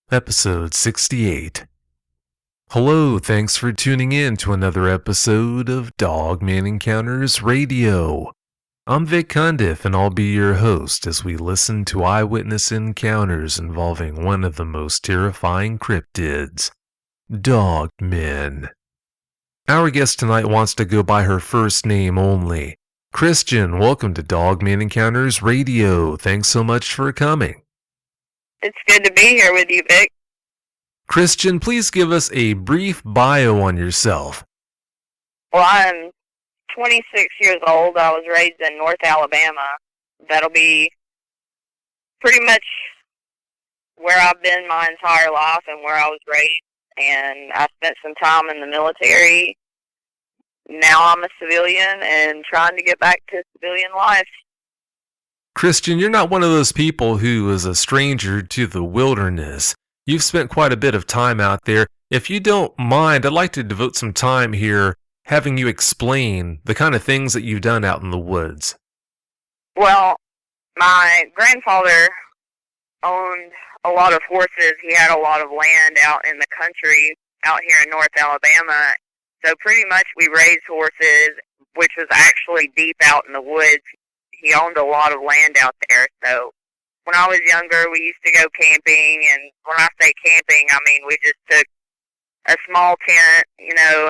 Episode 68. Hello, thanks for tuning in to another episode of Dogman Encounters Radio. I'm Vic Cundiff, and I'll be your host as we listen to eyewitness encounters involving one of the most terrifying cryptids, Dogmen. Our guest tonight wants to go by her first name only. Christian, welcome to Dogman Encounters Radio. Thanks so much for coming. It's good to be here with you, Vic. Christian, please give us a brief bio on yourself. Well, I'm 26 years old. I was raised in North Alabama. That'll be pretty much where I've been my entire life and where I was raised. And I spent some time in the military. Now I'm a civilian and trying to get back to civilian life. Christian, you're not one of those people who is a stranger to the wilderness. You've spent quite a bit of time out there. If you don't mind, I'd like to devote some time here having you explain the kind of things that you've done out in the woods. Well, my grandfather owned a lot of horses. He had a lot of land out in the country out here in North Alabama. So pretty much we raised horses, which was actually deep out in the woods. He owned a lot of land out there, so when I was younger, we used to go camping, and when I say camping, I mean we just took a small tent,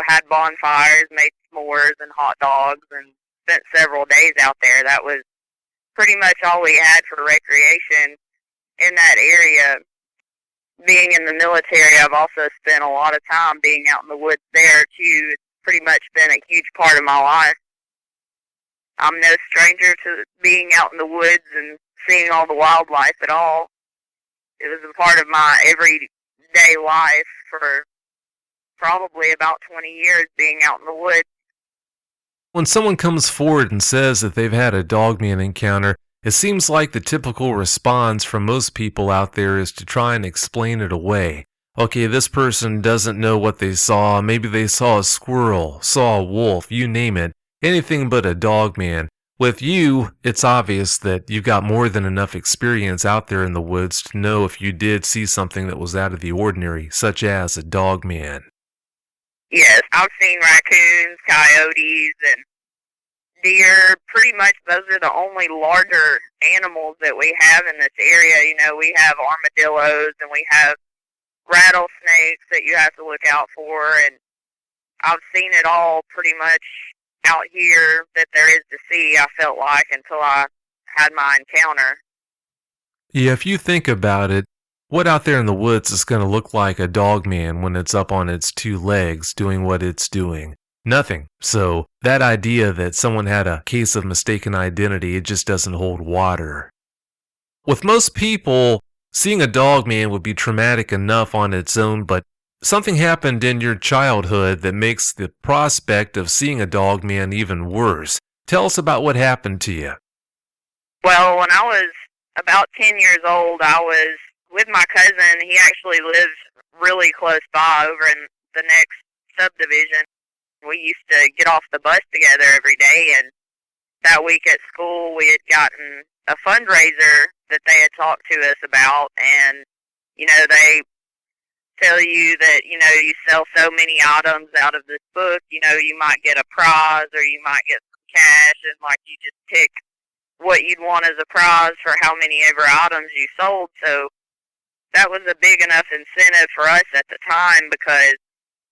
had bonfires, made s'mores and hot dogs, and spent several days out there. That was pretty much all we had for recreation in that area. Being in the military, I've also spent a lot of time being out in the woods there, too. It's pretty much been a huge part of my life. I'm no stranger to being out in the woods and seeing all the wildlife at all. It was a part of my everyday life for probably about 20 years, being out in the woods. When someone comes forward and says that they've had a Dogman encounter, it seems like the typical response from most people out there is to try and explain it away. Okay, this person doesn't know what they saw. Maybe they saw a squirrel, saw a wolf, you name it. Anything but a Dogman. With you, it's obvious that you've got more than enough experience out there in the woods to know if you did see something that was out of the ordinary, such as a Dogman. Yes, I've seen raccoons, coyotes, and deer. Pretty much those are the only larger animals that we have in this area. We have armadillos and we have rattlesnakes that you have to look out for, and I've seen it all pretty much out here that there is to see, I felt like, until I had my encounter. Yeah, if you think about it, what out there in the woods is going to look like a Dogman when it's up on its two legs doing what it's doing? Nothing. So that idea that someone had a case of mistaken identity, it just doesn't hold water. With most people, seeing a Dogman would be traumatic enough on its own, but something happened in your childhood that makes the prospect of seeing a Dogman even worse. Tell us about what happened to you. Well, when I was about 10 years old, I was with my cousin. He actually lives really close by over in the next subdivision. We used to get off the bus together every day, and that week at school we had gotten a fundraiser that they had talked to us about, and, they tell you that, you sell so many items out of this book, you might get a prize or you might get some cash, and you just pick what you'd want as a prize for how many ever items you sold. So that was a big enough incentive for us at the time, because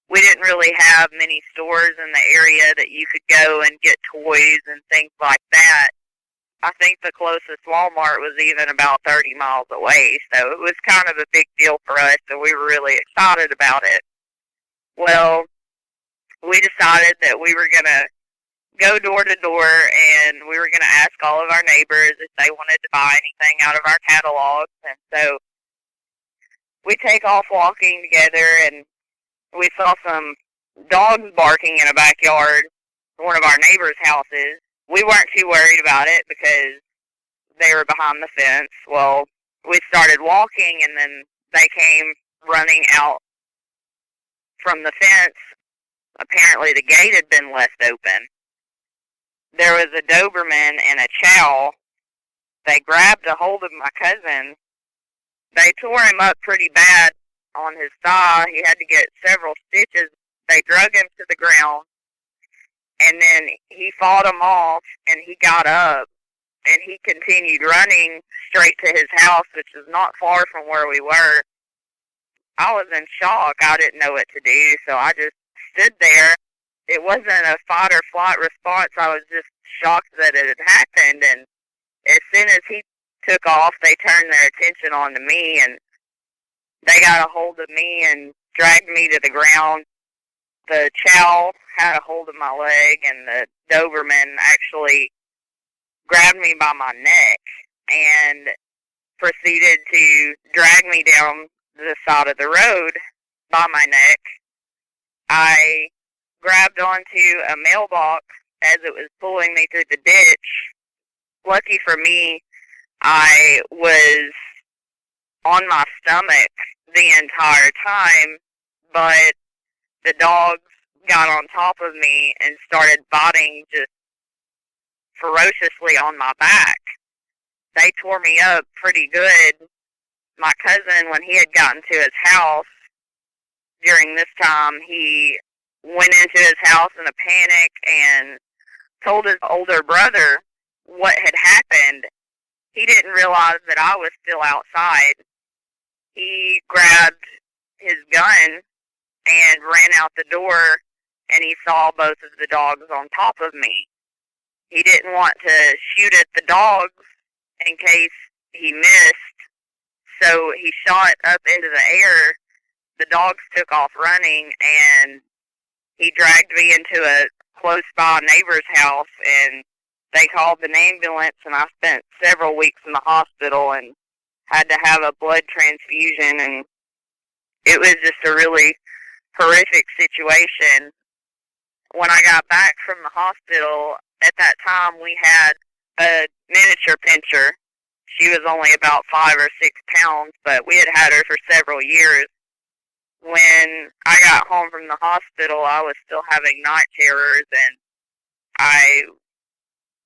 we didn't really have many stores in the area that you could go and get toys and things like that. I think the closest Walmart was even about 30 miles away, so it was kind of a big deal for us, and we were really excited about it. Well, we decided that we were going to go door to door, and we were going to ask all of our neighbors if they wanted to buy anything out of our catalogs, and so we take off walking together, and we saw some dogs barking in a backyard, one of our neighbors' houses. We weren't too worried about it because they were behind the fence. Well, we started walking, and then they came running out from the fence. Apparently the gate had been left open. There was a Doberman and a chow. They grabbed a hold of my cousin They tore him up pretty bad on his thigh. He had to get several stitches. They drug him to the ground, and then he fought them off, and he got up, and he continued running straight to his house, which is not far from where we were. I was in shock. I didn't know what to do, so I just stood there. It wasn't a fight or flight response. I was just shocked that it had happened, and as soon as he took off, they turned their attention on to me, and they got a hold of me and dragged me to the ground. The chow had a hold of my leg, and the Doberman actually grabbed me by my neck and proceeded to drag me down the side of the road by my neck. I grabbed onto a mailbox as it was pulling me through the ditch. Lucky for me, I was on my stomach the entire time, but the dogs got on top of me and started biting just ferociously on my back. They tore me up pretty good. My cousin, when he had gotten to his house during this time, he went into his house in a panic and told his older brother what had happened. He didn't realize that I was still outside. He grabbed his gun and ran out the door, and he saw both of the dogs on top of me. He didn't want to shoot at the dogs in case he missed, so he shot up into the air. The dogs took off running, and he dragged me into a close-by neighbor's house, and they called an ambulance, and I spent several weeks in the hospital and had to have a blood transfusion, and it was just a really horrific situation. When I got back from the hospital, at that time we had a miniature pinscher. She was only about 5 or 6 pounds, but we had her for several years. When I got home from the hospital, I was still having night terrors, and I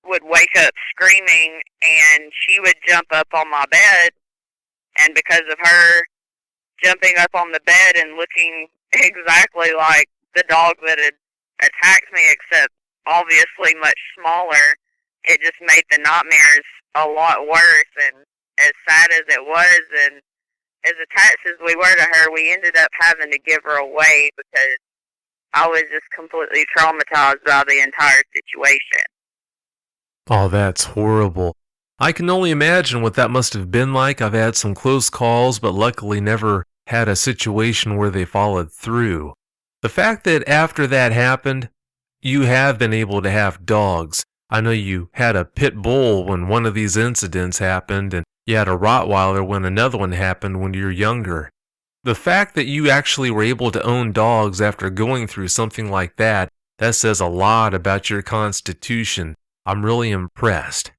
would wake up screaming, and she would jump up on my bed, and because of her jumping up on the bed and looking exactly like the dog that had attacked me, except obviously much smaller, it just made the nightmares a lot worse. And as sad as it was, and as attached as we were to her, we ended up having to give her away because I was just completely traumatized by the entire situation. Oh, that's horrible. I can only imagine what that must have been like. I've had some close calls, but luckily never had a situation where they followed through. The fact that after that happened, you have been able to have dogs. I know you had a pit bull when one of these incidents happened, and you had a Rottweiler when another one happened when you were younger. The fact that you actually were able to own dogs after going through something like that says a lot about your constitution. I'm really impressed.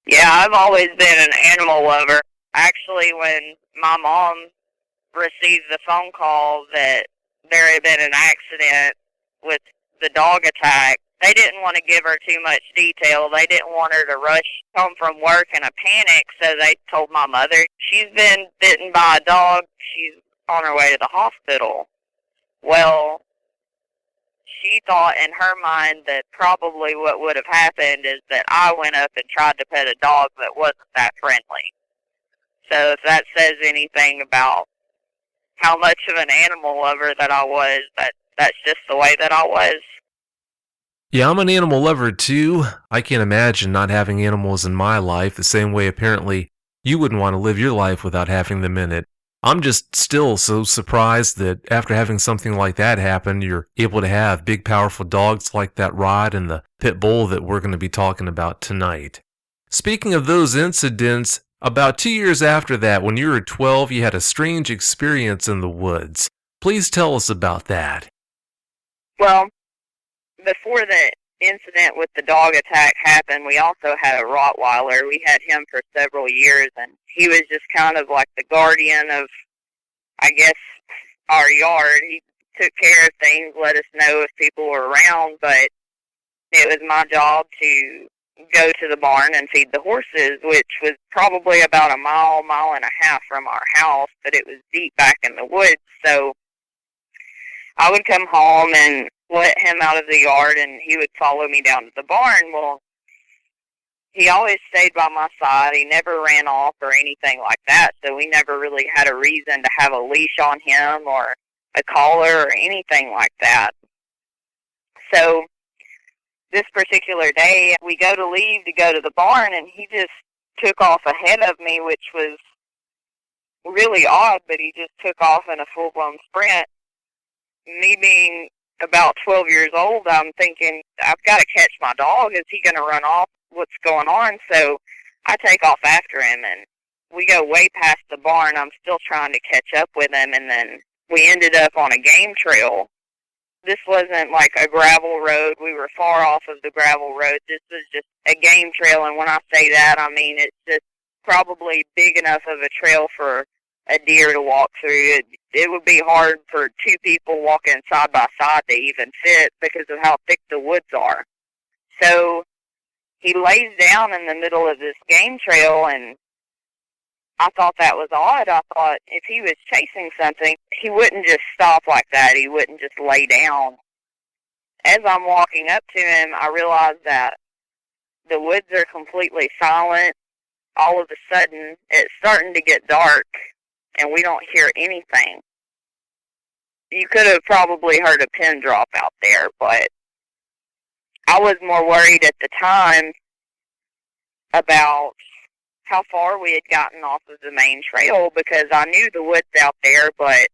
Yeah, I've always been an animal lover. Actually, when my mom received the phone call that there had been an accident with the dog attack, they didn't want to give her too much detail. They didn't want her to rush home from work in a panic, so they told my mother, she's been bitten by a dog. She's on her way to the hospital. Well, she thought in her mind that probably what would have happened is that I went up and tried to pet a dog that wasn't that friendly. So if that says anything about how much of an animal lover that I was, that's just the way that I was. Yeah, I'm an animal lover too. I can't imagine not having animals in my life the same way apparently you wouldn't want to live your life without having them in it. I'm just still so surprised that after having something like that happen, you're able to have big, powerful dogs like that Rod and the pit bull that we're going to be talking about tonight. Speaking of those incidents, about 2 years after that, when you were 12, you had a strange experience in the woods. Please tell us about that. Well, before the incident with the dog attack happened, we also had a Rottweiler. We had him for several years, and he was just kind of like the guardian of, I guess, our yard. He took care of things, let us know if people were around, but it was my job to go to the barn and feed the horses, which was probably about a mile, mile and a half from our house, but it was deep back in the woods. So I would come home and let him out of the yard, and he would follow me down to the barn. Well, he always stayed by my side. He never ran off or anything like that, so we never really had a reason to have a leash on him or a collar or anything like that. So this particular day, we go to leave to go to the barn, and he just took off ahead of me, which was really odd, but he just took off in a full-blown sprint. Me being about 12 years old, I'm thinking, I've got to catch my dog. Is he going to run off? What's going on? So I take off after him, and we go way past the barn. I'm still trying to catch up with him, and then we ended up on a game trail. This wasn't like a gravel road. We were far off of the gravel road. This was just a game trail, and when I say that, I mean it's just probably big enough of a trail for a deer to walk through. It would be hard for two people walking side by side to even fit because of how thick the woods are. So he lays down in the middle of this game trail, and I thought that was odd. I thought if he was chasing something, he wouldn't just stop like that. He wouldn't just lay down. As I'm walking up to him, I realized that the woods are completely silent. All of a sudden, it's starting to get dark, and we don't hear anything. You could have probably heard a pin drop out there, but I was more worried at the time about how far we had gotten off of the main trail, because I knew the woods out there, but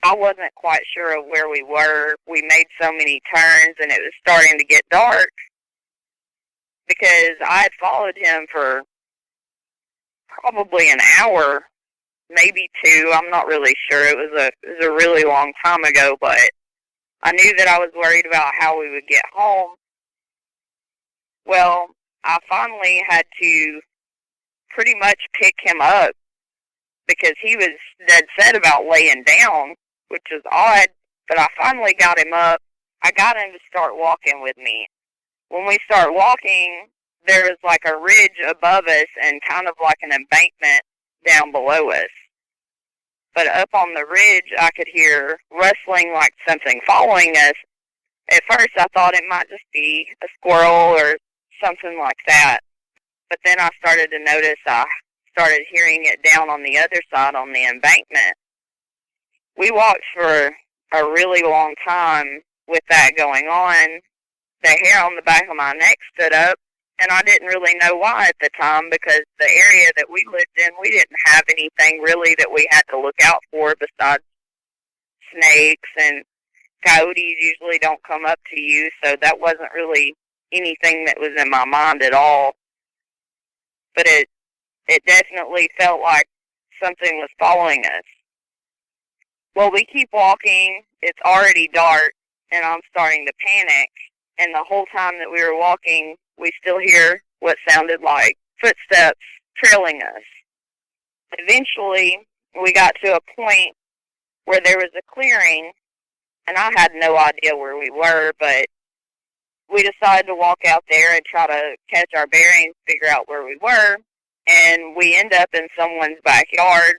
I wasn't quite sure of where we were. We made so many turns, and it was starting to get dark because I had followed him for probably an hour, maybe two. I'm not really sure. It was a really long time ago, but I knew that I was worried about how we would get home. Well, I finally had to pretty much pick him up because he was dead set about laying down, which was odd, but I finally got him up. I got him to start walking with me. When we start walking, there was like a ridge above us and kind of like an embankment down below us. But up on the ridge, I could hear rustling like something following us. At first, I thought it might just be a squirrel or something like that. But then I started to notice I started hearing it down on the other side on the embankment. We walked for a really long time with that going on. The hair on the back of my neck stood up, and I didn't really know why at the time, because the area that we lived in, we didn't have anything really that we had to look out for besides snakes, and coyotes usually don't come up to you, so that wasn't really anything that was in my mind at all. But it definitely felt like something was following us. Well, we keep walking. It's already dark, and I'm starting to panic. And the whole time that we were walking, we still hear what sounded like footsteps trailing us. Eventually, we got to a point where there was a clearing, and I had no idea where we were, but we decided to walk out there and try to catch our bearings, figure out where we were, and we end up in someone's backyard.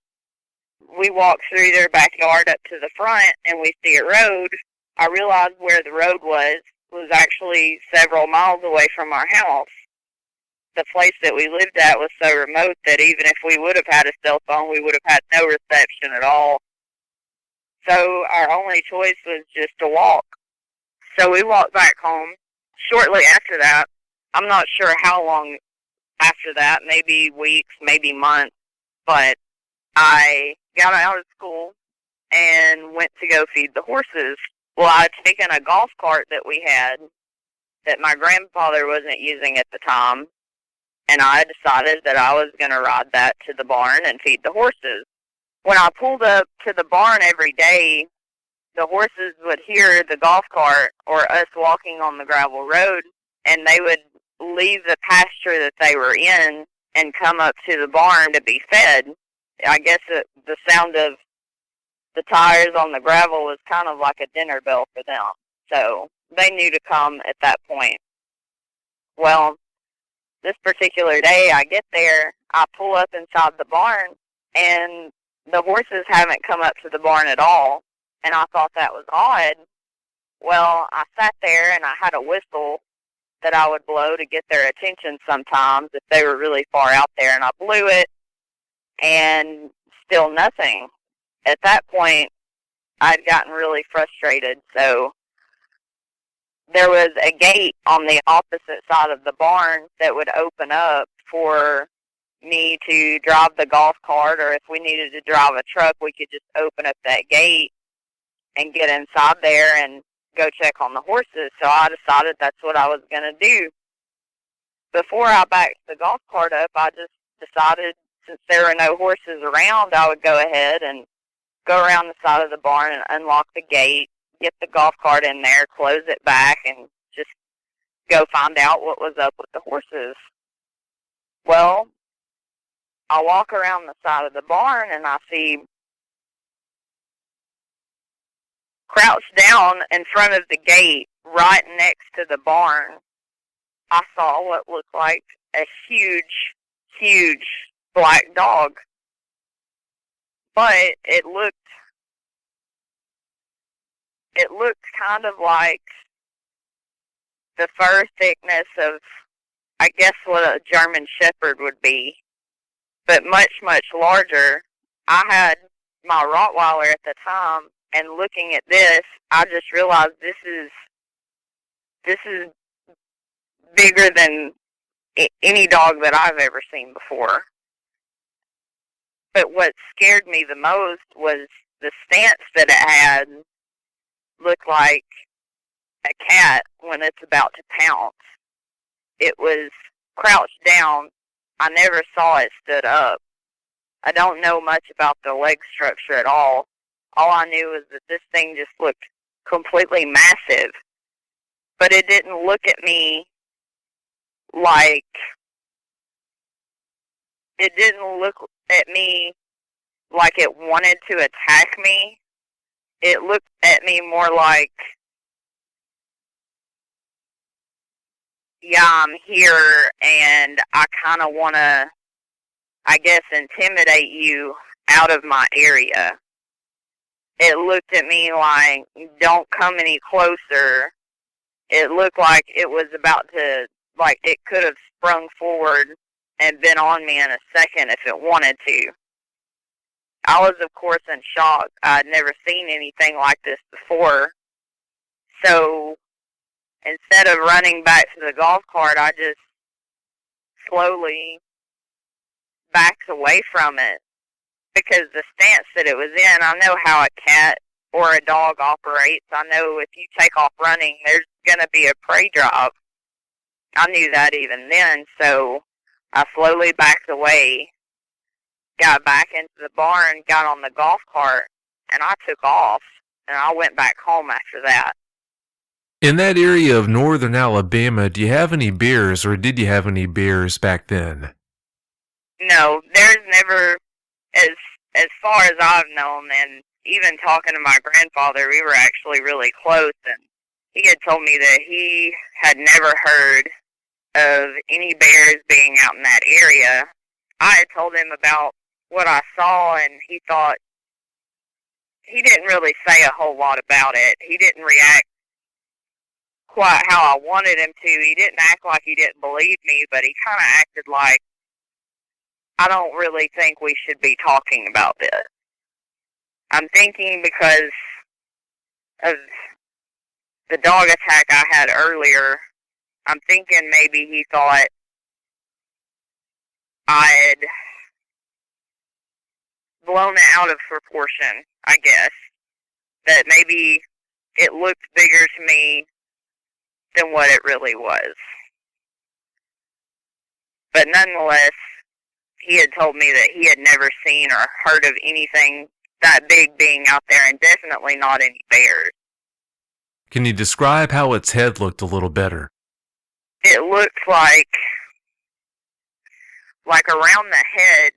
We walk through their backyard up to the front, and we see a road. I realized where the road was actually several miles away from our house. The place that we lived at was so remote that even if we would have had a cell phone, we would have had no reception at all. So our only choice was just to walk. So we walked back home. Shortly after that, I'm not sure how long after that, maybe weeks, maybe months, but I got out of school and went to go feed the horses. Well, I had taken a golf cart that we had that my grandfather wasn't using at the time, and I decided that I was going to ride that to the barn and feed the horses. When I pulled up to the barn every day, the horses would hear the golf cart or us walking on the gravel road, and they would leave the pasture that they were in and come up to the barn to be fed. I guess the sound of the tires on the gravel was kind of like a dinner bell for them. So they knew to come at that point. Well, this particular day, I get there, I pull up inside the barn, and the horses haven't come up to the barn at all, and I thought that was odd. Well, I sat there, and I had a whistle that I would blow to get their attention sometimes if they were really far out there, and I blew it, and still nothing. At that point, I'd gotten really frustrated, so there was a gate on the opposite side of the barn that would open up for me to drive the golf cart, or if we needed to drive a truck, we could just open up that gate and get inside there and go check on the horses. So I decided that's what I was going to do. Before I backed the golf cart up, I just decided, since there were no horses around, I would go ahead and go around the side of the barn and unlock the gate, get the golf cart in there, close it back, and just go find out what was up with the horses. Well, I walk around the side of the barn and I see, crouched down in front of the gate right next to the barn, I saw what looked like a huge, huge black dog. But it looked kind of like the fur thickness of, I guess, what a German Shepherd would be, but much, much larger. I had my Rottweiler at the time, and looking at this, I just realized this is bigger than any dog that I've ever seen before. But what scared me the most was the stance that it had. Looked like a cat when it's about to pounce. It was crouched down. I never saw it stood up. I don't know much about the leg structure at all. All I knew was that this thing just looked completely massive. But it didn't look at me like, it didn't look at me like it wanted to attack me. It looked at me more like, yeah, I'm here, and I kind of want to, I guess, intimidate you out of my area. It looked at me like, don't come any closer. It looked like it was about to, like it could have sprung forward and been on me in a second if it wanted to. I was, of course, in shock. I'd never seen anything like this before. So instead of running back to the golf cart, I just slowly backed away from it, because the stance that it was in, I know how a cat or a dog operates. I know if you take off running, there's going to be a prey drive. I knew that even then, so I slowly backed away, got back into the barn, got on the golf cart, and I took off, and I went back home after that. In that area of northern Alabama, do you have any bears, or did you have any bears back then? No, there's never, as far as I've known, and even talking to my grandfather, we were actually really close, and he had told me that he had never heard of any bears being out in that area. I had told him about what I saw, and he didn't really say a whole lot about it. He didn't react quite how I wanted him to. He didn't act like he didn't believe me, but he kind of acted like, I don't really think we should be talking about this. I'm thinking because of the dog attack I had earlier, I'm thinking maybe he thought I'd blown it out of proportion, I guess. That maybe it looked bigger to me than what it really was. But nonetheless, he had told me that he had never seen or heard of anything that big being out there, and definitely not any bears. Can you describe how its head looked a little better? It looked like around the head,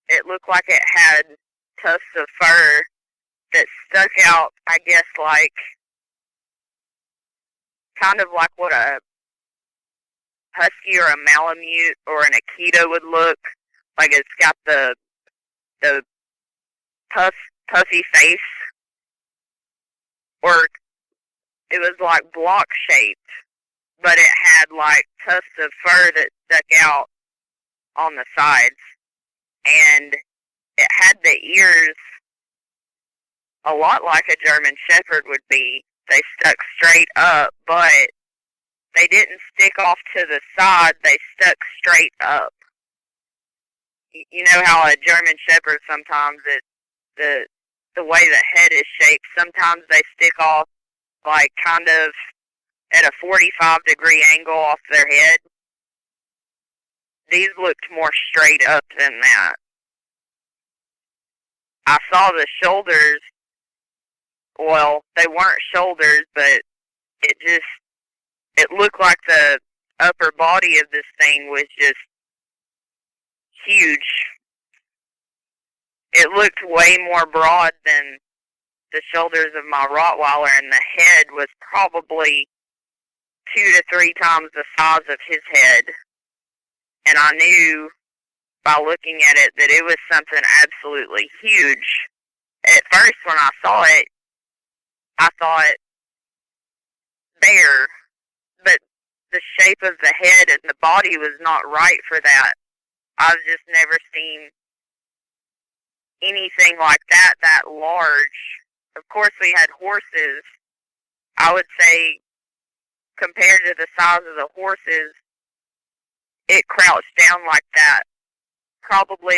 it looked like it had tufts of fur that stuck out, I guess, like, kind of like what a husky or a Malamute or an Akita would look. Like it's got the puffy face, or it was like block shaped, but it had like tufts of fur that stuck out on the sides, and it had the ears a lot like a German Shepherd would be. They stuck straight up, but they didn't stick off to the side. They stuck straight up. You know how a German Shepherd sometimes the way the head is shaped, sometimes they stick off like kind of at a 45-degree angle off their head. These looked more straight up than that. I saw the shoulders. Well, they weren't shoulders, but it looked like the upper body of this thing was just huge. It looked way more broad than the shoulders of my Rottweiler, and the head was probably 2 to 3 times the size of his head. And I knew by looking at it that it was something absolutely huge. At first, when I saw it, I thought bear, but the shape of the head and the body was not right for that. I've just never seen anything like that large. Of course, we had horses. I would say, compared to the size of the horses, it crouched down like that. Probably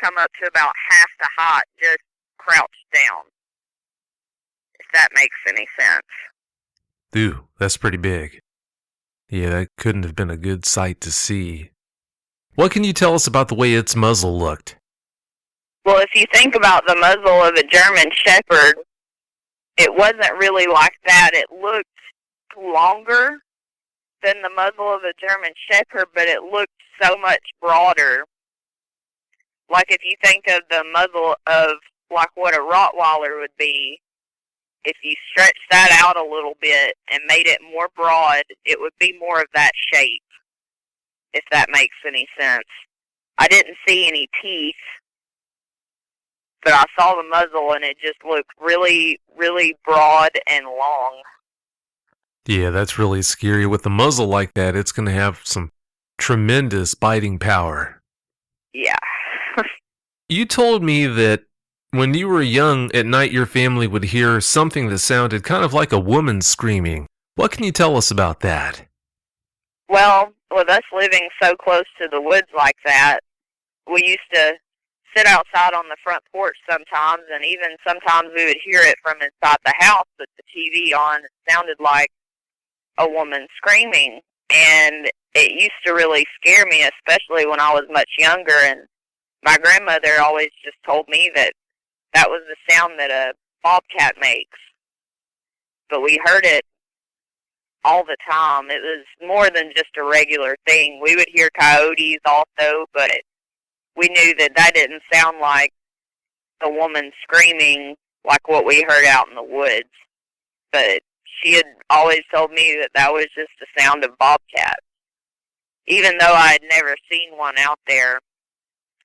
come up to about half the height, just crouched down. If that makes any sense. Ooh, that's pretty big. Yeah, that couldn't have been a good sight to see. What can you tell us about the way its muzzle looked? Well, if you think about the muzzle of a German Shepherd, it wasn't really like that. It looked longer than the muzzle of a German Shepherd, but it looked so much broader. Like if you think of the muzzle of like what a Rottweiler would be, if you stretch that out a little bit and made it more broad, it would be more of that shape, if that makes any sense. I didn't see any teeth, but I saw the muzzle and it just looked really, really broad and long. Yeah, that's really scary. With a muzzle like that, it's going to have some tremendous biting power. Yeah. You told me that when you were young, at night your family would hear something that sounded kind of like a woman screaming. What can you tell us about that? Well, with us living so close to the woods like that, we used to sit outside on the front porch sometimes, and even sometimes we would hear it from inside the house with the TV on. It sounded like a woman screaming, and it used to really scare me, especially when I was much younger, and my grandmother always just told me that that was the sound that a bobcat makes. But we heard it all the time. It was more than just a regular thing. We would hear coyotes also, but we knew that that didn't sound like a woman screaming like what we heard out in the woods. But she had always told me that that was just the sound of bobcats. Even though I had never seen one out there,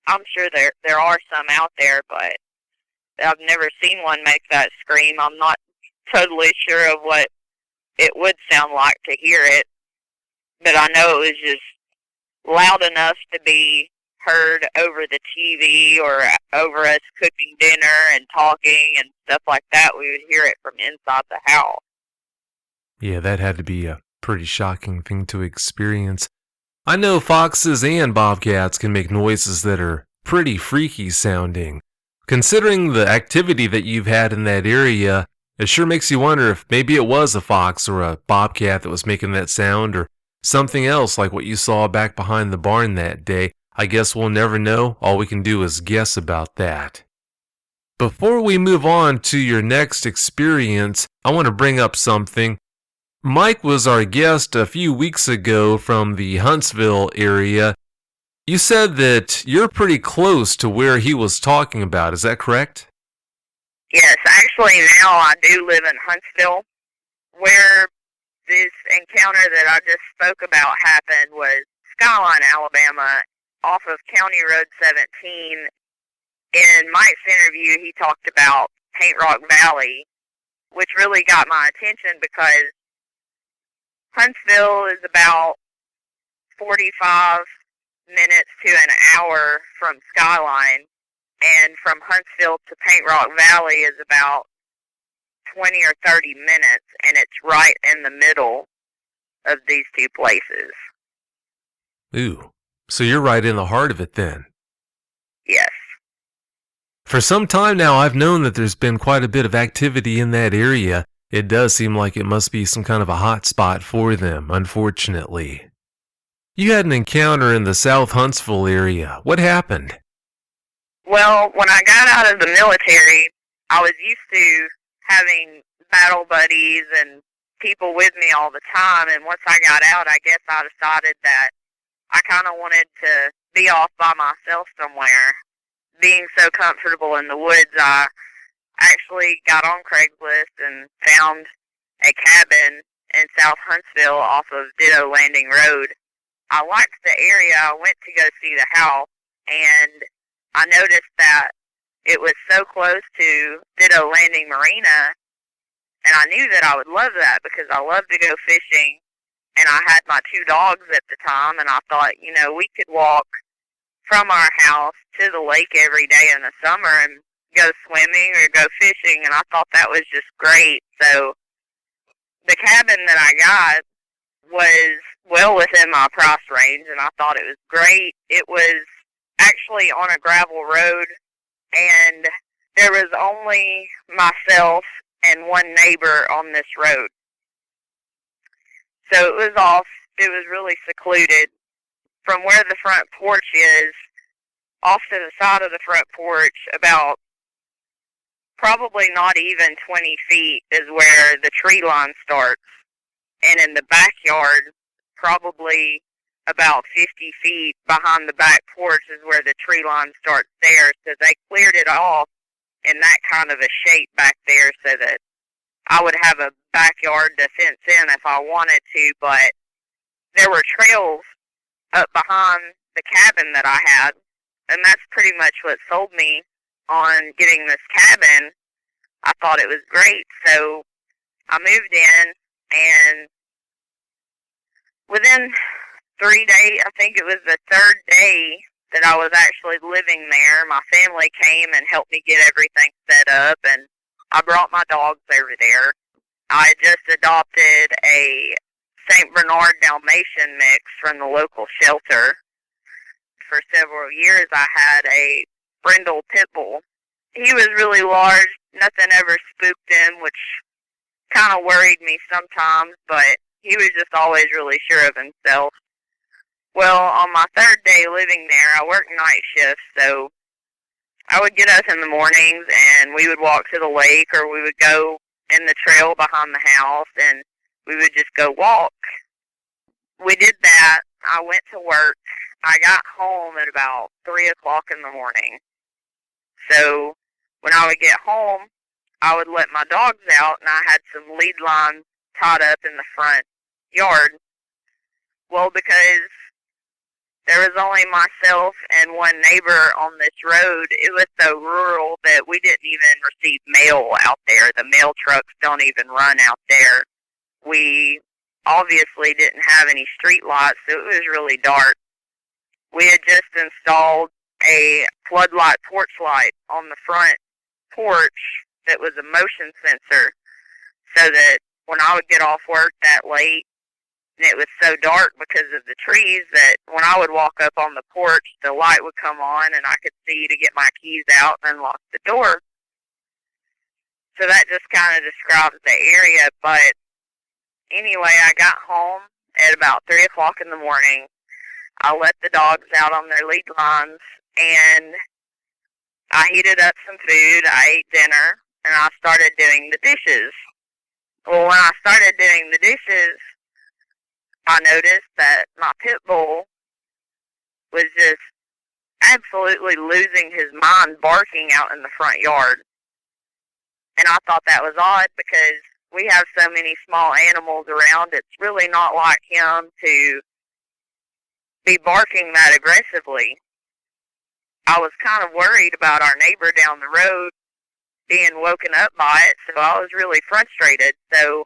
I'm sure there are some out there, but I've never seen one make that scream. I'm not totally sure of what it would sound like to hear it, but I know it was just loud enough to be heard over the TV or over us cooking dinner and talking and stuff like that. We would hear it from inside the house. Yeah, that had to be a pretty shocking thing to experience. I know foxes and bobcats can make noises that are pretty freaky sounding. Considering the activity that you've had in that area, it sure makes you wonder if maybe it was a fox or a bobcat that was making that sound, or something else like what you saw back behind the barn that day. I guess we'll never know. All we can do is guess about that. Before we move on to your next experience, I want to bring up something. Mike was our guest a few weeks ago from the Huntsville area. You said that you're pretty close to where he was talking about. Is that correct? Yes, actually now I do live in Huntsville, where This encounter that I just spoke about happened was Skyline, Alabama, off of County Road 17. In Mike's interview, he talked about Paint Rock Valley, which really got my attention because Huntsville is about 45 minutes to an hour from Skyline, and from Huntsville to Paint Rock Valley is about 20 or 30 minutes, and it's right in the middle of these two places. Ooh, so you're right in the heart of it then. Yes. For some time now, I've known that there's been quite a bit of activity in that area. It does seem like it must be some kind of a hot spot for them, unfortunately. You had an encounter in the South Huntsville area. What happened? Well, when I got out of the military, I was used to having battle buddies and people with me all the time, and once I got out, I guess I decided that I kind of wanted to be off by myself somewhere. Being so comfortable in the woods, I actually got on Craigslist and found a cabin in South Huntsville off of Ditto Landing Road. I liked the area. I went to go see the house, and I noticed that it was so close to Ditto Landing Marina, and I knew that I would love that because I love to go fishing, and I had my two dogs at the time, and I thought, we could walk from our house to the lake every day in the summer and go swimming or go fishing, and I thought that was just great. So the cabin that I got was well within my price range, and I thought it was great. It was actually on a gravel road, and there was only myself and one neighbor on this road. So it was really secluded. From where the front porch is, off to the side of the front porch, about probably not even 20 feet is where the tree line starts. And in the backyard, probably about 50 feet behind the back porch is where the tree line starts there. So they cleared it off in that kind of a shape back there so that I would have a backyard to fence in if I wanted to. But there were trails up behind the cabin that I had, and that's pretty much what sold me on getting this cabin. I thought it was great, so I moved in, and within 3 days, I think it was the third day that I was actually living there, my family came and helped me get everything set up, and I brought my dogs over there. I just adopted a St. Bernard Dalmatian mix from the local shelter. For several years, I had a brindle pit bull. He was really large. Nothing ever spooked him, which kind of worried me sometimes, but he was just always really sure of himself. Well, on my third day living there, I worked night shifts, so I would get up in the mornings and we would walk to the lake, or we would go in the trail behind the house and we would just go walk. We did that. I went to work. I got home at about 3 o'clock in the morning. So when I would get home, I would let my dogs out, and I had some lead lines tied up in the front yard. Well, because there was only myself and one neighbor on this road, it was so rural that we didn't even receive mail out there. The mail trucks don't even run out there. We obviously didn't have any street lights, so it was really dark. We had just installed a floodlight porch light on the front porch that was a motion sensor, so that when I would get off work that late, and it was so dark because of the trees, that when I would walk up on the porch, the light would come on and I could see to get my keys out and unlock the door. So that just kind of describes the area. But anyway, I got home at about 3 o'clock in the morning. I let the dogs out on their lead lines, and I heated up some food. I ate dinner, and I started doing the dishes. Well, when I started doing the dishes, I noticed that my pit bull was just absolutely losing his mind barking out in the front yard. And I thought that was odd because we have so many small animals around, it's really not like him to be barking that aggressively. I was kind of worried about our neighbor down the road being woken up by it, so I was really frustrated. So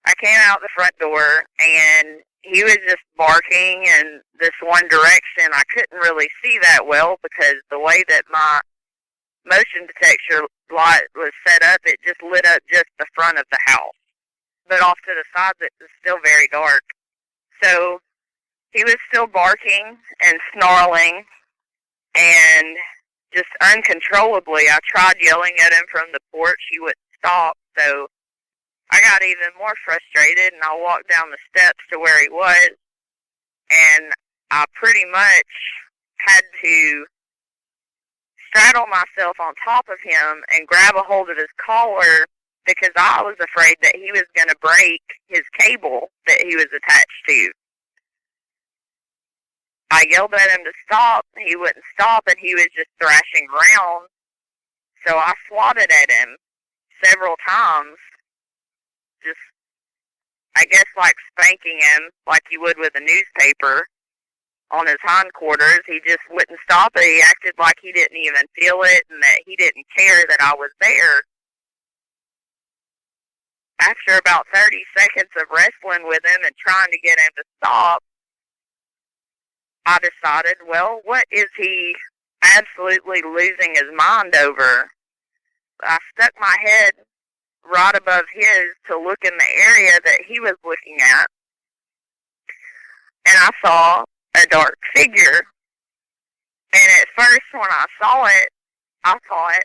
I came out the front door, and he was just barking in this one direction. I couldn't really see that well because the way that my motion detector light was set up, it just lit up just the front of the house. But off to the side, it was still very dark. So he was still barking and snarling and just uncontrollably. I tried yelling at him from the porch. He wouldn't stop. So I got even more frustrated, and I walked down the steps to where he was, and I pretty much had to straddle myself on top of him and grab a hold of his collar because I was afraid that he was going to break his cable that he was attached to. I yelled at him to stop. He wouldn't stop, and he was just thrashing around. So I swatted at him several times, just, I guess, like spanking him like you would with a newspaper on his hindquarters. He just wouldn't stop it. He acted like he didn't even feel it and that he didn't care that I was there. After about 30 seconds of wrestling with him and trying to get him to stop, I decided, well, what is he absolutely losing his mind over? I stuck my head right above his to look in the area that he was looking at, and I saw a dark figure. And at first, when I saw it, I thought,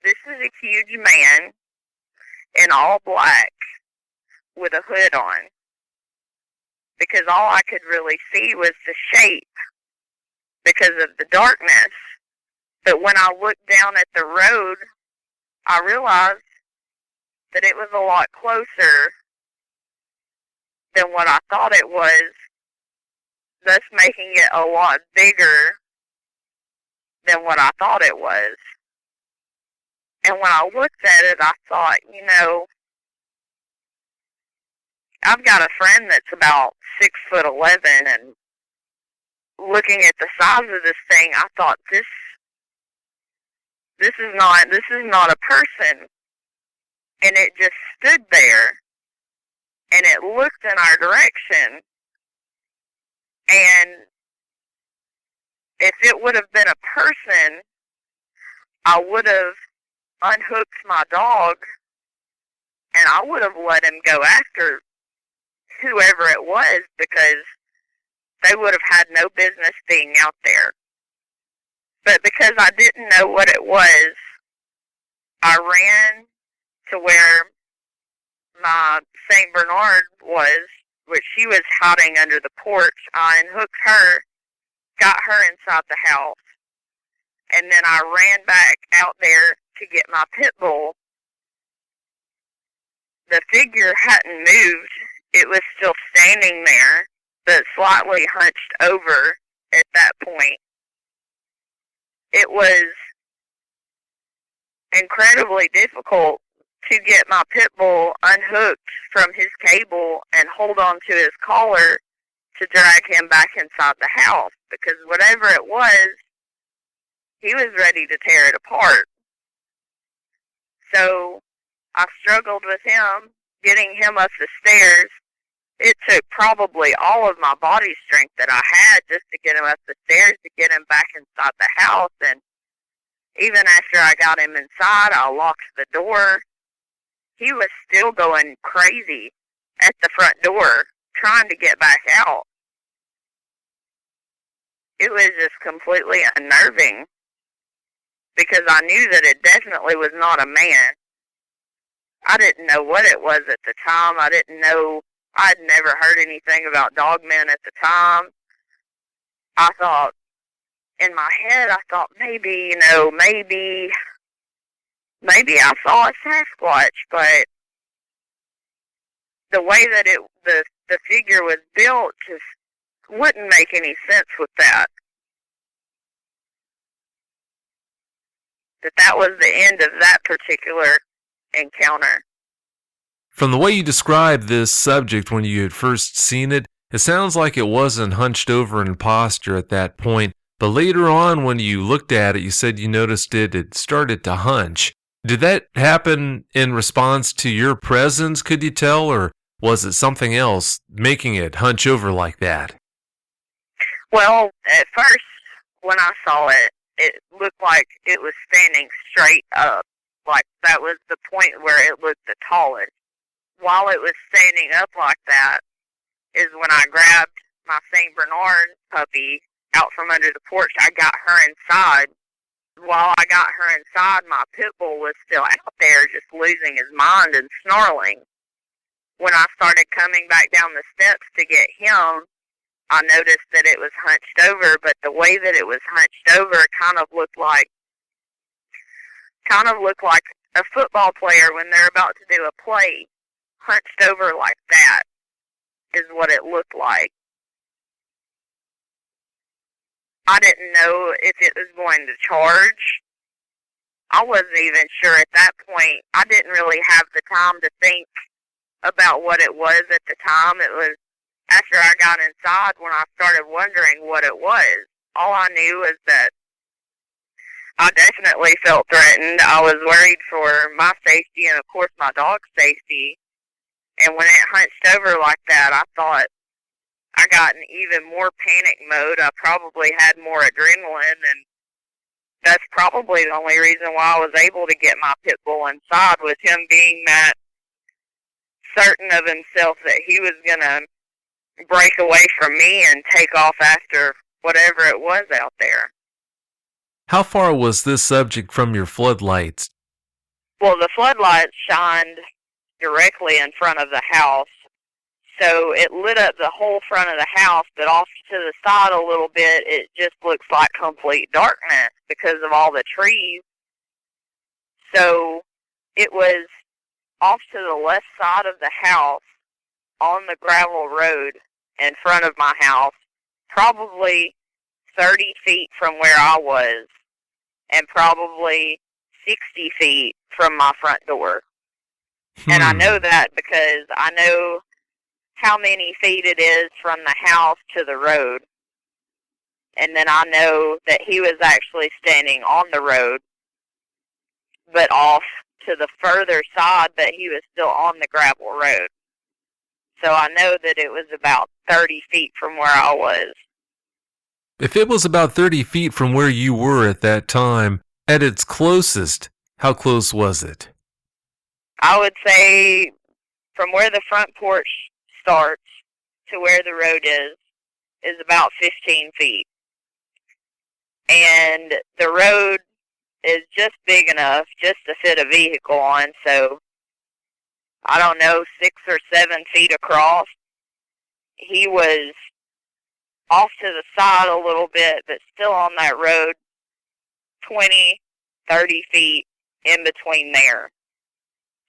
this is a huge man in all black with a hood on, because all I could really see was the shape because of the darkness. But when I looked down at the road, I realized that it was a lot closer than what I thought it was, thus making it a lot bigger than what I thought it was. And when I looked at it, I thought, you know, I've got a friend that's about 6'11", and looking at the size of this thing, I thought, this is not a person. And it just stood there, and it looked in our direction. And if it would have been a person, I would have unhooked my dog, and I would have let him go after whoever it was, because they would have had no business being out there. But because I didn't know what it was, I ran to where my St. Bernard was, which she was hiding under the porch. I unhooked her, got her inside the house, and then I ran back out there to get my pit bull. The figure hadn't moved. It was still standing there, but slightly hunched over at that point. It was incredibly difficult to get my pit bull unhooked from his cable and hold on to his collar to drag him back inside the house, because whatever it was, he was ready to tear it apart. So I struggled with him, getting him up the stairs. It took probably all of my body strength that I had just to get him up the stairs, to get him back inside the house. And even after I got him inside, I locked the door. He was still going crazy at the front door, trying to get back out. It was just completely unnerving, because I knew that it definitely was not a man. I didn't know what it was at the time. I didn't know. I'd never heard anything about Dogman at the time. I thought, in my head, I thought maybe I saw a Sasquatch, but the way that the figure was built just wouldn't make any sense with that. That was the end of that particular encounter. From the way you described this subject when you had first seen it, it sounds like it wasn't hunched over in posture at that point, but later on when you looked at it, you said you noticed it started to hunch. Did that happen in response to your presence, could you tell, or was it something else making it hunch over like that? Well, at first, when I saw it, it looked like it was standing straight up. Like that was the point where it looked the tallest. While it was standing up like that is when I grabbed my St. Bernard puppy out from under the porch. I got her inside. While I got her inside, my pit bull was still out there just losing his mind and snarling. When I started coming back down the steps to get him, I noticed that it was hunched over, but the way that it was hunched over kind of looked like a football player when they're about to do a play. Hunched over like that is what it looked like. I didn't know if it was going to charge. I wasn't even sure at that point. I didn't really have the time to think about what it was at the time. It was after I got inside when I started wondering what it was. All I knew was that I definitely felt threatened. I was worried for my safety and, of course, my dog's safety. And when it hunched over like that, I thought I got in even more panic mode. I probably had more adrenaline, and that's probably the only reason why I was able to get my pit bull inside, was him being that certain of himself that he was going to break away from me and take off after whatever it was out there. How far was this subject from your floodlights? Well, the floodlights shined directly in front of the house, so it lit up the whole front of the house, but off to the side a little bit, it just looks like complete darkness because of all the trees. So it was off to the left side of the house on the gravel road in front of my house, probably 30 feet from where I was, and probably 60 feet from my front door. And I know that because I know how many feet it is from the house to the road. And then I know that he was actually standing on the road, but off to the further side, but he was still on the gravel road. So I know that it was about 30 feet from where I was. If it was about 30 feet from where you were at that time, at its closest, how close was it? I would say from where the front porch starts to where the road is about 15 feet. And the road is just big enough just to fit a vehicle on, so I don't know, 6 or 7 feet across. He was off to the side a little bit, but still on that road, 20, 30 feet in between there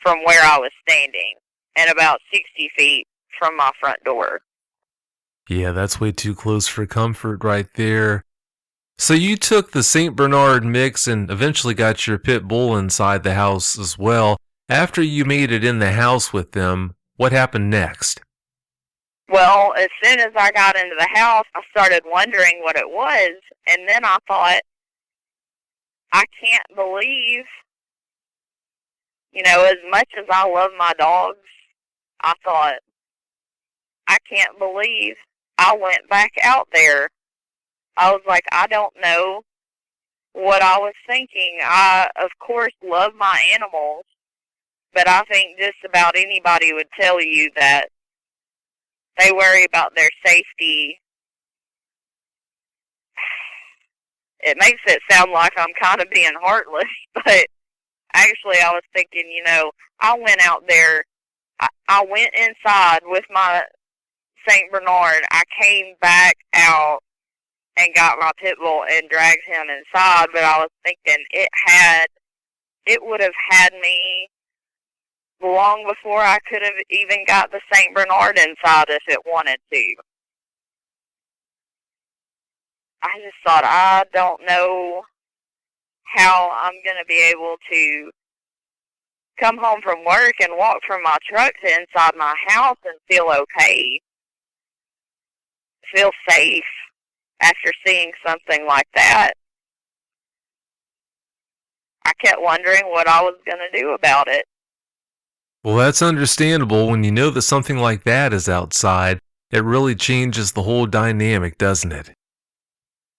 from where I was standing, and about 60 feet from my front door. Yeah, that's way too close for comfort right there. So you took the St. Bernard mix and eventually got your pit bull inside the house as well. After you made it in the house with them, what happened next? Well, as soon as I got into the house, I started wondering what it was, and then I thought, I can't believe, as much as I love my dogs, I thought, I can't believe I went back out there. I was like, I don't know what I was thinking. I, of course, love my animals, but I think just about anybody would tell you that they worry about their safety. It makes it sound like I'm kind of being heartless, but actually I was thinking, I went out there, I went inside with my St. Bernard. I came back out and got my pit bull and dragged him inside, but I was thinking it would have had me long before I could have even got the St. Bernard inside if it wanted to. I just thought, I don't know how I'm going to be able to come home from work and walk from my truck to inside my house and feel okay, feel safe after seeing something like that. I kept wondering what I was going to do about it. Well, that's understandable. When you know that something like that is outside, it really changes the whole dynamic, doesn't it?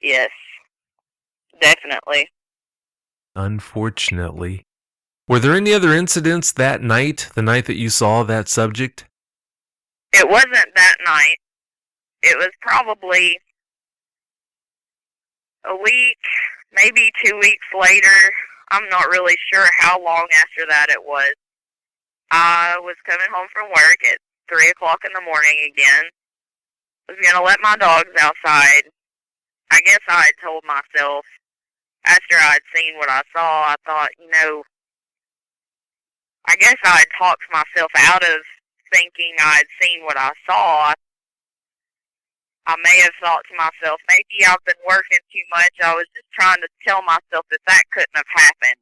Yes, definitely. Unfortunately. Were there any other incidents that night, the night that you saw that subject? It wasn't that night. It was probably a week, maybe 2 weeks later. I'm not really sure how long after that it was. I was coming home from work at 3 o'clock in the morning again. Was going to let my dogs outside. I guess I had told myself, after I'd seen what I saw, I thought, I guess I had talked myself out of thinking I'd seen what I saw. I may have thought to myself, maybe I've been working too much. I was just trying to tell myself that couldn't have happened.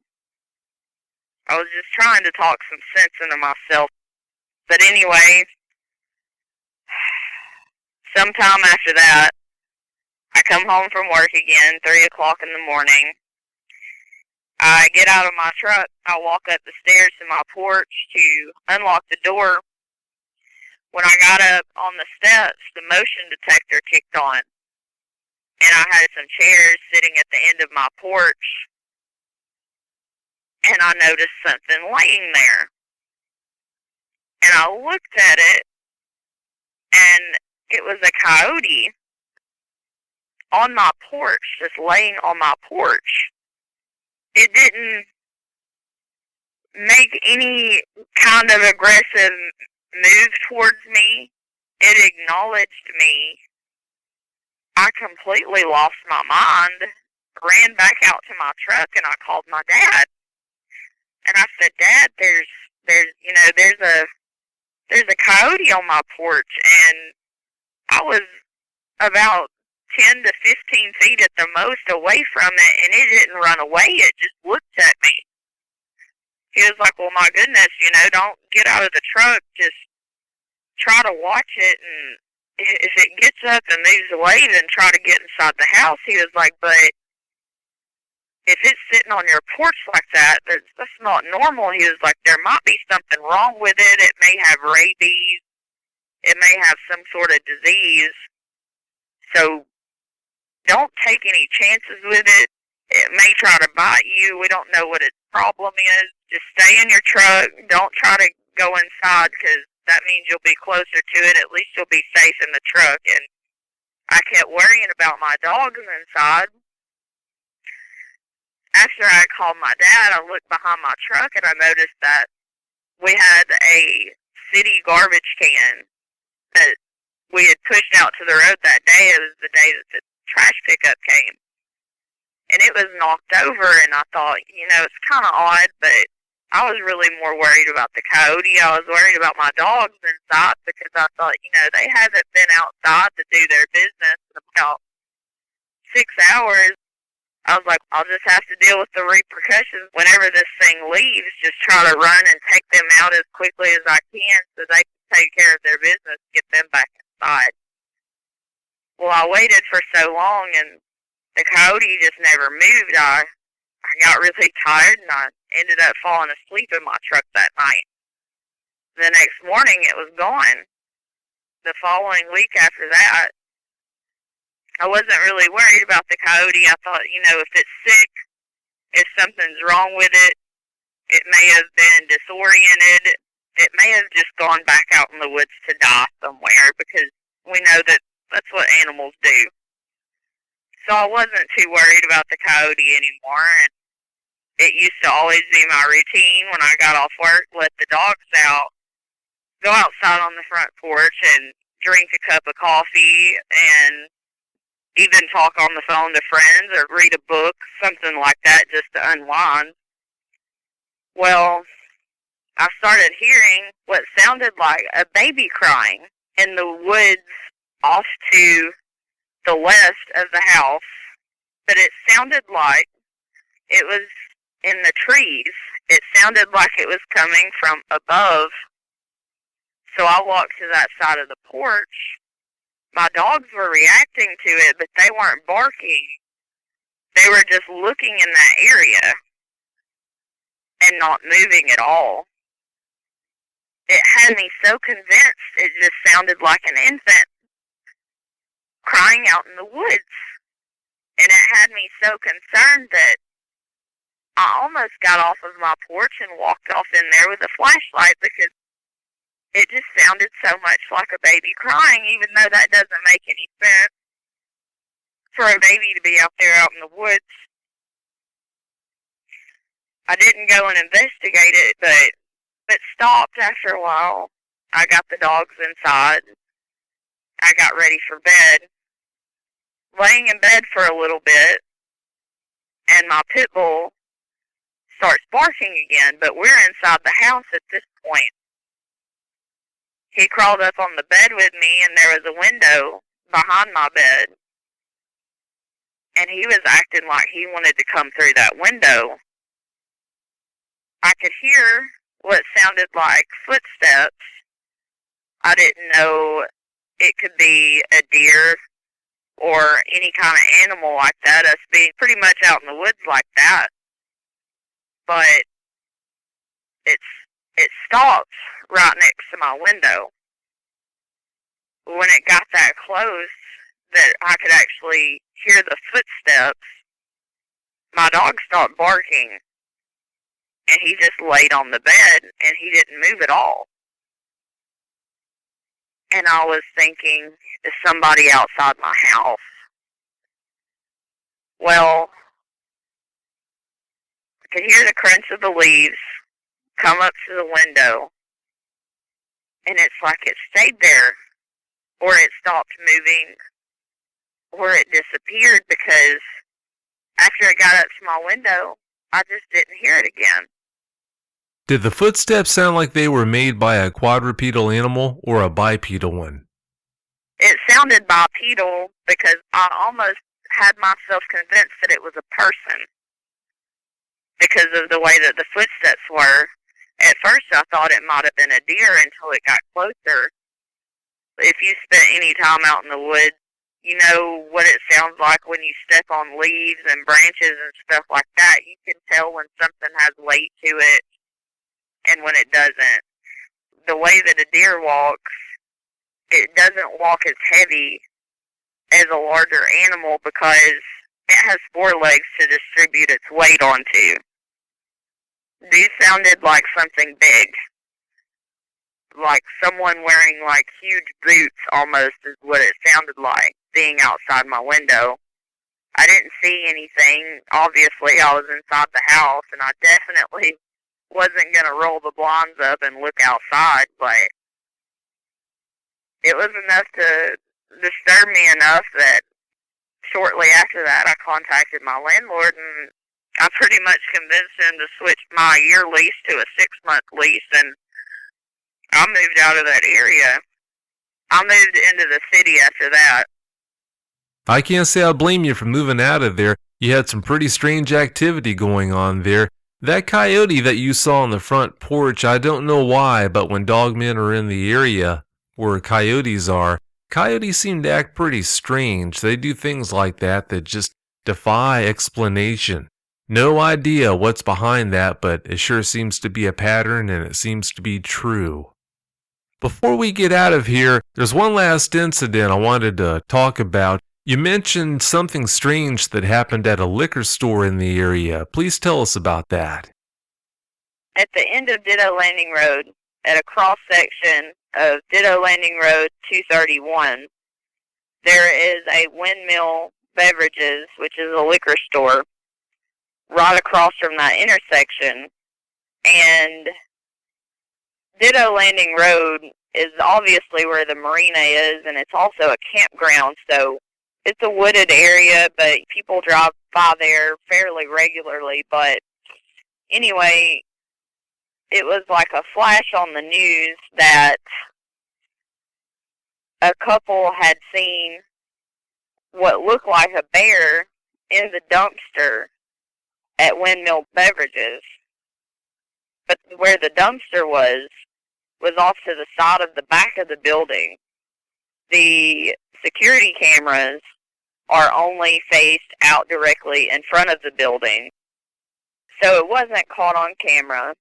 I was just trying to talk some sense into myself. But anyway, sometime after that, I come home from work again, 3 o'clock in the morning. I get out of my truck. I walk up the stairs to my porch to unlock the door. When I got up on the steps, the motion detector kicked on. And I had some chairs sitting at the end of my porch. And I noticed something laying there. And I looked at it, and it was a coyote on my porch, just laying on my porch. It didn't make any kind of aggressive move towards me. It acknowledged me. I completely lost my mind, ran back out to my truck, and I called my dad. And I said, Dad, there's a coyote on my porch, and I was about 10 to 15 feet at the most away from it, and it didn't run away. It just looked at me. He was like, well, my goodness, don't get out of the truck. Just try to watch it, and if it gets up and moves away, then try to get inside the house. He was like, but if it's sitting on your porch like that, that's not normal. He was like, there might be something wrong with it. It may have rabies. It may have some sort of disease. So don't take any chances with it. It may try to bite you. We don't know what its problem is. Just stay in your truck. Don't try to go inside, because that means you'll be closer to it. At least you'll be safe in the truck. And I kept worrying about my dogs inside. After I called my dad, I looked behind my truck and I noticed that we had a city garbage can that we had pushed out to the road that day. It was the day that the trash pickup came. And it was knocked over, and I thought, it's kind of odd, but I was really more worried about the coyote. I was worried about my dogs inside, because I thought, they haven't been outside to do their business in about 6 hours. I was like, I'll just have to deal with the repercussions whenever this thing leaves. Just try to run and take them out as quickly as I can so they can take care of their business, get them back inside. Well, I waited for so long, and the coyote just never moved. I got really tired, and I ended up falling asleep in my truck that night. The next morning, it was gone. The following week after that, I wasn't really worried about the coyote. I thought, if it's sick, if something's wrong with it, it may have been disoriented. It may have just gone back out in the woods to die somewhere, because we know that that's what animals do. So I wasn't too worried about the coyote anymore. And it used to always be my routine when I got off work, let the dogs out, go outside on the front porch and drink a cup of coffee, and even talk on the phone to friends or read a book, something like that, just to unwind. Well, I started hearing what sounded like a baby crying in the woods off to the west of the house, but it sounded like it was in the trees. It sounded like it was coming from above. So I walked to that side of the porch. My dogs were reacting to it, but they weren't barking. They were just looking in that area and not moving at all. It had me so convinced it just sounded like an infant crying out in the woods. And it had me so concerned that I almost got off of my porch and walked off in there with a flashlight because it just sounded so much like a baby crying, even though that doesn't make any sense for a baby to be out there out in the woods. I didn't go and investigate it, but it stopped after a while. I got the dogs inside. I got ready for bed. Laying in bed for a little bit, and my pit bull starts barking again, but we're inside the house at this point. He crawled up on the bed with me, and there was a window behind my bed, and he was acting like he wanted to come through that window. I could hear what sounded like footsteps. I didn't know it could be a deer or any kind of animal like that, us being pretty much out in the woods like that. But it stopped right next to my window. When it got that close that I could actually hear the footsteps, my dog stopped barking, and he just laid on the bed, and he didn't move at all. And I was thinking, is somebody outside my house? Well, I could hear the crunch of the leaves come up to the window, and it's like it stayed there, or it stopped moving, or it disappeared, because after it got up to my window, I just didn't hear it again. Did the footsteps sound like they were made by a quadrupedal animal or a bipedal one? It sounded bipedal because I almost had myself convinced that it was a person because of the way that the footsteps were. At first I thought it might have been a deer until it got closer. If you spent any time out in the woods, you know what it sounds like when you step on leaves and branches and stuff like that. You can tell when something has weight to it and when it doesn't. The way that a deer walks, it doesn't walk as heavy as a larger animal because it has 4 legs to distribute its weight onto. These sounded like something big. Like someone wearing like huge boots almost is what it sounded like, being outside my window. I didn't see anything. Obviously, I was inside the house, and I definitely wasn't going to roll the blinds up and look outside, but it was enough to disturb me enough that shortly after that I contacted my landlord, and I pretty much convinced him to switch my year lease to a 6-month lease, and I moved out of that area. I moved into the city after that. I can't say I blame you for moving out of there. You had some pretty strange activity going on there. That coyote that you saw on the front porch, I don't know why, but when dogmen are in the area where coyotes are, coyotes seem to act pretty strange. They do things like that that just defy explanation. No idea what's behind that, but it sure seems to be a pattern, and it seems to be true. Before we get out of here, there's one last incident I wanted to talk about. You mentioned something strange that happened at a liquor store in the area. Please tell us about that. At the end of Ditto Landing Road, at a cross section of Ditto Landing Road 231, there is a Windmill Beverages, which is a liquor store, right across from that intersection. And Ditto Landing Road is obviously where the marina is, and it's also a campground, so it's a wooded area, but people drive by there fairly regularly. But anyway, it was like a flash on the news that a couple had seen what looked like a bear in the dumpster at Windmill Beverages. But where the dumpster was off to the side of the back of the building. The security cameras are only faced out directly in front of the building. So it wasn't caught on camera.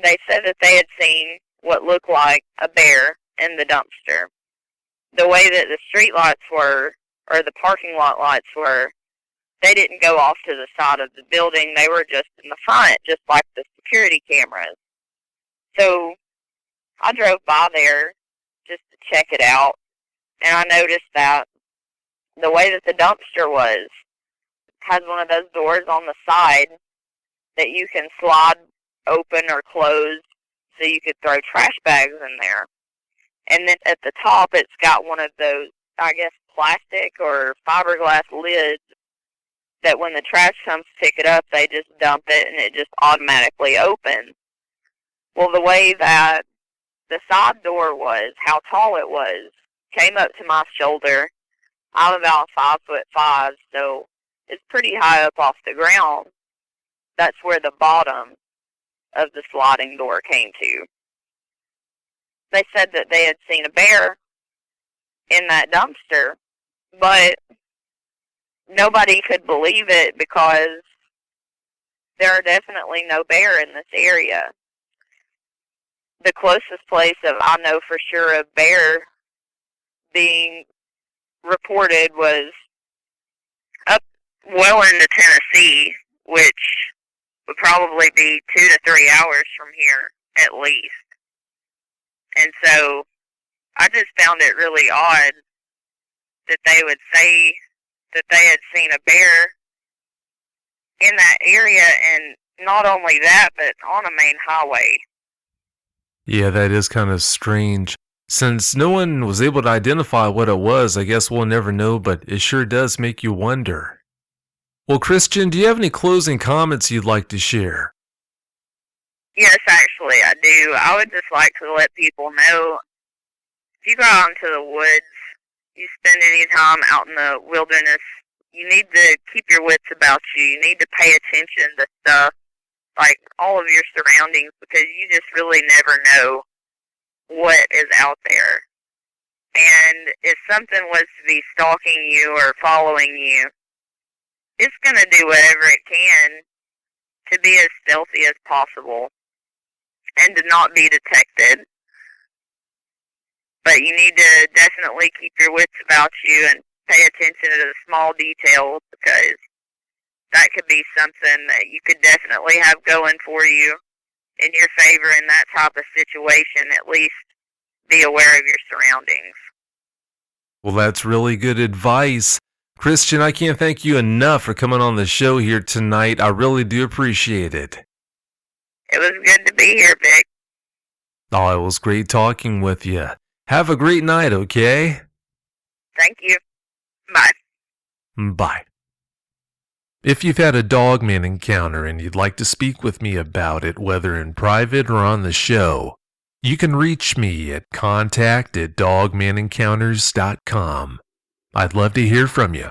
They said that they had seen what looked like a bear in the dumpster. The way that the street lights were, or the parking lot lights were, they didn't go off to the side of the building. They were just in the front, just like the security cameras. So I drove by there just to check it out, and I noticed that the way that the dumpster was has one of those doors on the side that you can slide open or close so you could throw trash bags in there. And then at the top, it's got one of those, I guess, plastic or fiberglass lids that when the trash comes to pick it up, they just dump it and it just automatically opens. Well, the way that the side door was, how tall it was, came up to my shoulder. I'm about 5'5", so it's pretty high up off the ground. That's where the bottom of the sliding door came to. They said that they had seen a bear in that dumpster, but nobody could believe it because there are definitely no bear in this area. The closest place that I know for sure a bear being reported was up well into Tennessee, which would probably be 2 to 3 hours from here at least. And so I just found it really odd that they would say that they had seen a bear in that area, and not only that, but on a main highway. Yeah, that is kind of strange. Since no one was able to identify what it was, I guess we'll never know, but it sure does make you wonder. Well, Christian, do you have any closing comments you'd like to share? Yes, actually, I do. I would just like to let people know, if you go out into the woods, you spend any time out in the wilderness, you need to keep your wits about you. You need to pay attention to stuff, like all of your surroundings, because you just really never know what is out there. And if something was to be stalking you or following you, it's going to do whatever it can to be as stealthy as possible and to not be detected. But you need to definitely keep your wits about you and pay attention to the small details, because that could be something that you could definitely have going for you in your favor in that type of situation. At least be aware of your surroundings. Well, that's really good advice. Christian, I can't thank you enough for coming on the show here tonight. I really do appreciate it. It was good to be here, Vic. Oh, it was great talking with you. Have a great night, okay? Thank you. Bye. Bye. If you've had a Dogman encounter and you'd like to speak with me about it, whether in private or on the show, you can reach me at contact@dogmanencounters.com. I'd love to hear from you.